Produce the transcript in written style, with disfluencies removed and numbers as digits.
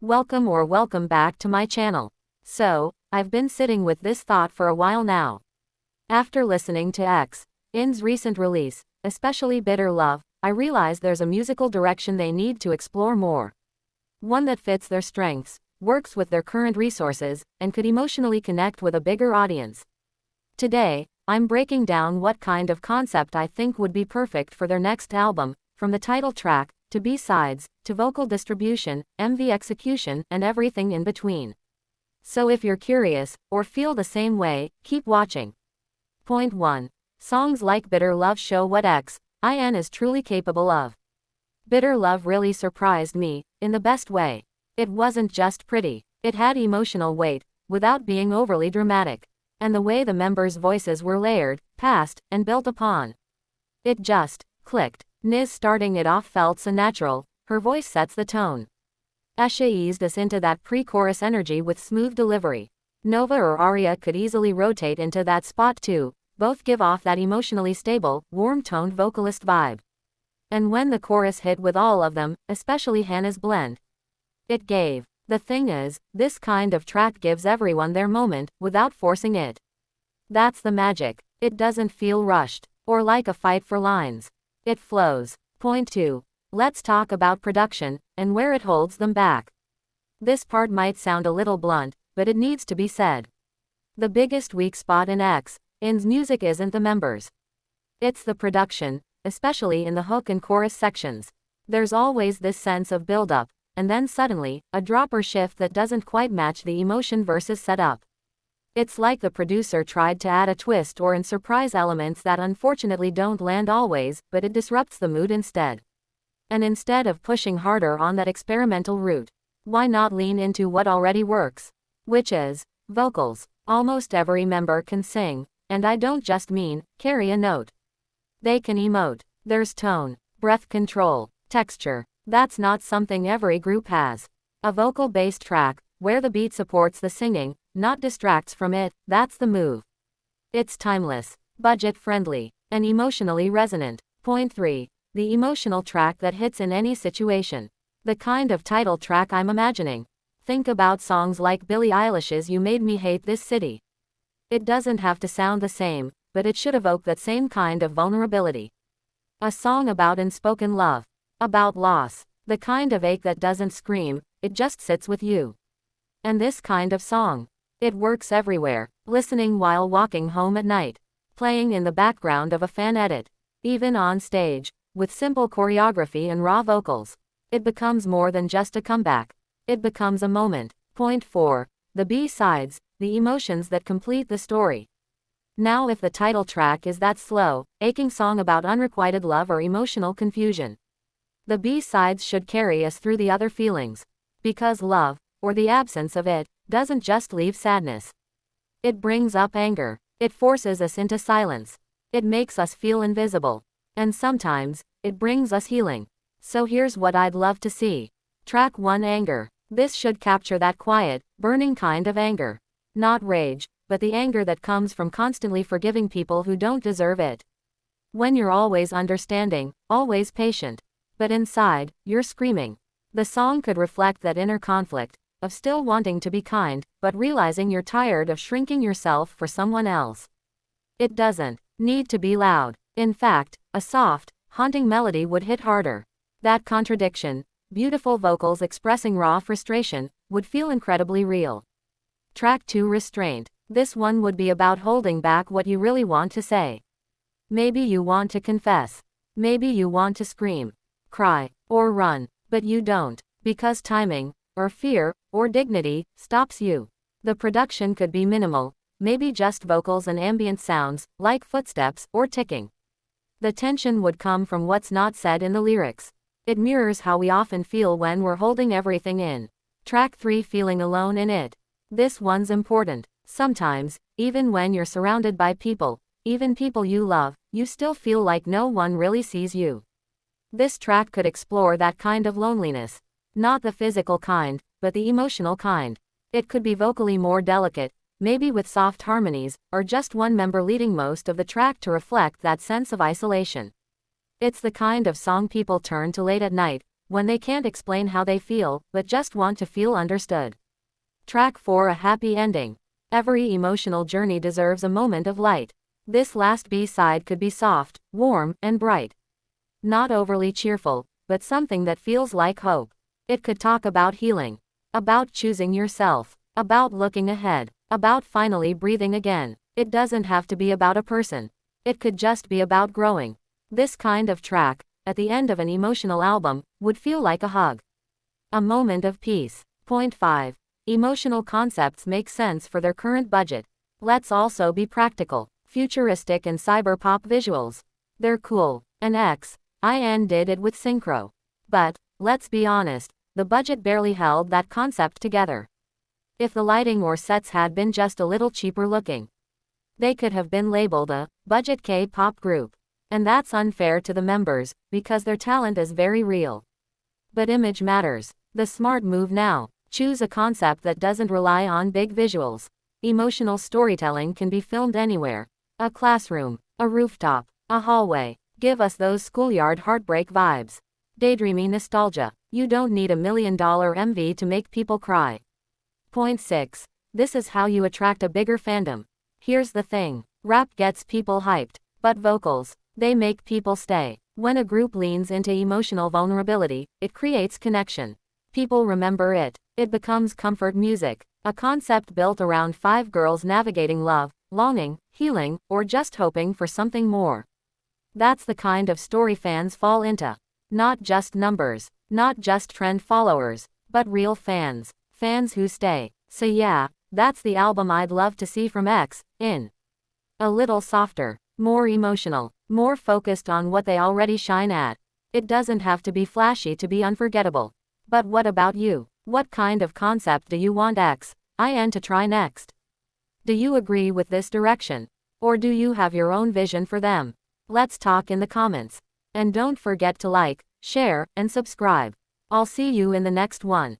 Welcome back to my channel. So, I've been sitting with this thought for a while now. After listening to In's recent release, especially Bitter Love, I realize there's a musical direction they need to explore more. One that fits their strengths, works with their current resources, and could emotionally connect with a bigger audience. Today, I'm breaking down what kind of concept I think would be perfect for their next album, from the title track, to B-sides, to vocal distribution, MV execution, and everything in between. So if you're curious, or feel the same way, keep watching. Point 1. Songs like Bitter Love show what IN is truly capable of. Bitter Love really surprised me, in the best way. It wasn't just pretty. It had emotional weight, without being overly dramatic. And the way the members' voices were layered, passed, and built upon. It just clicked. Niz starting it off felt so natural, her voice sets the tone. Esha eased us into that pre-chorus energy with smooth delivery. Nova or Aria could easily rotate into that spot too, both give off that emotionally stable, warm-toned vocalist vibe. And when the chorus hit with all of them, especially Hannah's blend, it gave. The thing is, this kind of track gives everyone their moment, without forcing it. That's the magic. It doesn't feel rushed, or like a fight for lines. It flows. Point 2. Let's talk about production, and where it holds them back. This part might sound a little blunt, but it needs to be said. The biggest weak spot in In's music isn't the members. It's the production, especially in the hook and chorus sections. There's always this sense of build-up, and then suddenly, a drop or shift that doesn't quite match the emotion versus setup. It's like the producer tried to add a twist or surprise elements that unfortunately don't land always, but it disrupts the mood instead. And instead of pushing harder on that experimental route, why not lean into what already works? Which is vocals. Almost every member can sing, and I don't just mean carry a note. They can emote. There's tone, breath control, texture. That's not something every group has. A vocal-based track, where the beat supports the singing, not distracts from it, that's the move. It's timeless, budget-friendly, and emotionally resonant. Point 3. The emotional track that hits in any situation. The kind of title track I'm imagining. Think about songs like Billie Eilish's You Made Me Hate This City. It doesn't have to sound the same, but it should evoke that same kind of vulnerability. A song about unspoken love. About loss. The kind of ache that doesn't scream, it just sits with you. And this kind of song. It works everywhere, listening while walking home at night, playing in the background of a fan edit, even on stage, with simple choreography and raw vocals. It becomes more than just a comeback. It becomes a moment. Point 4. The B-sides, the emotions that complete the story. Now if the title track is that slow, aching song about unrequited love or emotional confusion, the B-sides should carry us through the other feelings. Because love, or the absence of it, doesn't just leave sadness. It brings up anger. It forces us into silence. It makes us feel invisible. And sometimes, it brings us healing. So here's what I'd love to see. Track 1, Anger. This should capture that quiet, burning kind of anger. Not rage, but the anger that comes from constantly forgiving people who don't deserve it. When you're always understanding, always patient, but inside, you're screaming. The song could reflect that inner conflict, of still wanting to be kind, but realizing you're tired of shrinking yourself for someone else. It doesn't need to be loud. In fact, a soft, haunting melody would hit harder. That contradiction, beautiful vocals expressing raw frustration, would feel incredibly real. Track 2, Restraint. This one would be about holding back what you really want to say. Maybe you want to confess. Maybe you want to scream, cry, or run, but you don't, because timing, or fear, or dignity, stops you. The production could be minimal, maybe just vocals and ambient sounds, like footsteps, or ticking. The tension would come from what's not said in the lyrics. It mirrors how we often feel when we're holding everything in. Track 3, Feeling Alone in It. This one's important. Sometimes, even when you're surrounded by people, even people you love, you still feel like no one really sees you. This track could explore that kind of loneliness. Not the physical kind, but the emotional kind. It could be vocally more delicate, maybe with soft harmonies, or just one member leading most of the track to reflect that sense of isolation. It's the kind of song people turn to late at night, when they can't explain how they feel, but just want to feel understood. Track 4: A happy ending. Every emotional journey deserves a moment of light. This last B-side could be soft, warm, and bright. Not overly cheerful, but something that feels like hope. It could talk about healing, about choosing yourself, about looking ahead, about finally breathing again. It doesn't have to be about a person. It could just be about growing. This kind of track, at the end of an emotional album, would feel like a hug. A moment of peace. Point 5. Emotional concepts make sense for their current budget. Let's also be practical. Futuristic and cyberpop visuals. They're cool, and XIN did it with Synchro. But, let's be honest, the budget barely held that concept together. If the lighting or sets had been just a little cheaper looking, they could have been labeled a budget K-pop group. And that's unfair to the members, because their talent is very real. But image matters. The smart move now: choose a concept that doesn't rely on big visuals. Emotional storytelling can be filmed anywhere. A classroom, a rooftop, a hallway. Give us those schoolyard heartbreak vibes. Daydreamy nostalgia. You don't need $1 million MV to make people cry. Point 6. This is how you attract a bigger fandom. Here's the thing. Rap gets people hyped, but vocals, they make people stay. When a group leans into emotional vulnerability, it creates connection. People remember it. It becomes comfort music. A concept built around 5 girls navigating love, longing, healing, or just hoping for something more. That's the kind of story fans fall into. Not just numbers, not just trend followers, but real fans. Fans who stay. So yeah, that's the album I'd love to see from XIN. A little softer, more emotional, more focused on what they already shine at. It doesn't have to be flashy to be unforgettable. But what about you? What kind of concept do you want XIN to try next? Do you agree with this direction? Or do you have your own vision for them? Let's talk in the comments. And don't forget to like, share, and subscribe. I'll see you in the next one.